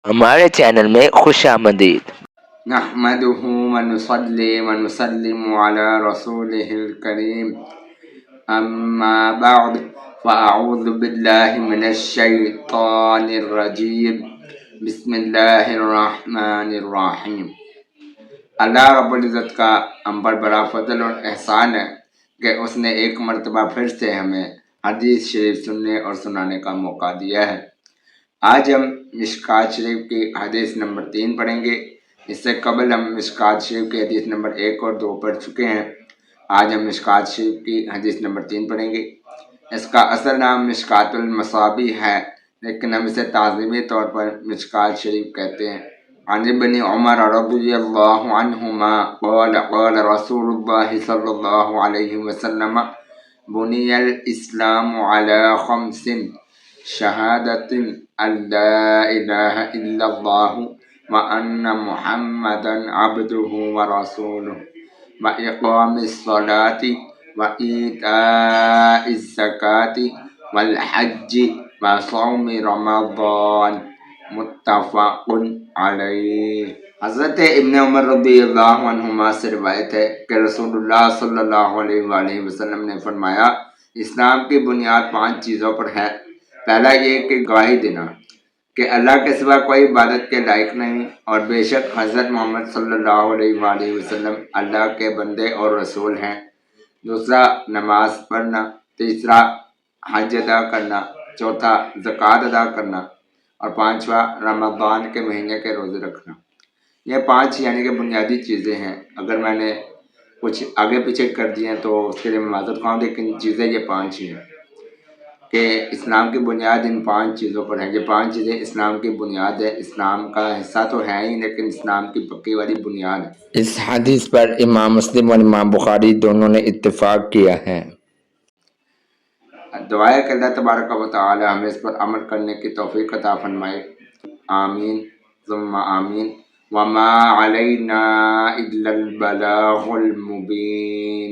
ہمارے چینل میں خوش آمدید۔ نحمده ونصلي ونسلم على رسوله الكريم اما بعد فاعوذ باللہ من الشیطان الرجیم بسم اللہ الرحمن الرحیم۔ اللہ رب العزت کا ہم پر بڑا فضل اور احسان ہے کہ اس نے ایک مرتبہ پھر سے ہمیں حدیث شریف سننے اور سنانے کا موقع دیا ہے۔ آج ہم مشکوٰۃ شریف کی حدیث نمبر 3 پڑھیں گے۔ اس سے قبل ہم مشکوٰۃ شریف کی حدیث نمبر 1 اور 2 پڑھ چکے ہیں۔ آج ہم مشکوٰۃ شریف کی حدیث نمبر 3 پڑھیں گے۔ اس کا اصل نام مشکوٰۃ المصابیح ہے، لیکن ہم اسے تعظیمی طور پر مشکوٰۃ شریف کہتے ہیں۔ عن ابن عمر رضی اللہ عنہما قال قال رسول اللہ صلی اللہ علیہ وسلم بنی الاسلام علی خمس شہادت ان لا الہ الا اللہ وان محمدا عبدہ ورسولہ واقام الصلاۃ وایتاء الزکاۃ والحج وصوم رمضان، متفق علیہ۔ حضرت ابن عمر رضی اللہ عنہما سے روایت ہے کہ رسول اللہ صلی اللہ علیہ وآلہ وسلم نے فرمایا، اسلام کی بنیاد 5 چیزوں پر ہے۔ پہلا یہ کہ گواہی دینا کہ اللہ کے سوا کوئی عبادت کے لائق نہیں، اور بے شک حضرت محمد صلی اللہ علیہ وآلہ وسلم اللہ کے بندے اور رسول ہیں۔ دوسرا نماز پڑھنا، تیسرا حج ادا کرنا، چوتھا زکوٰۃ ادا کرنا، اور پانچواں رمضان کے مہینے کے روزے رکھنا۔ یہ 5 یعنی کہ بنیادی چیزیں ہیں۔ اگر میں نے کچھ آگے پیچھے کر دیے تو اس کے لیے میں معذرت خواہ ہوں، لیکن چیزیں یہ 5 ہی ہیں کہ اسلام کی بنیاد ان 5 چیزوں پر ہے۔ یہ 5 چیزیں اسلام کی بنیاد ہے، اسلام کا حصہ تو ہے ہی، لیکن اسلام کی پکی والی بنیاد ہے۔ اس حدیث پر امام مسلم اور امام بخاری دونوں نے اتفاق کیا ہے۔ دعا ہے کہ اللہ تبارک و تعالی ہمیں اس پر عمل کرنے کی توفیق عطا فرمائے، آمین ثم آمین۔ وما علینا الا البلاغ المبین۔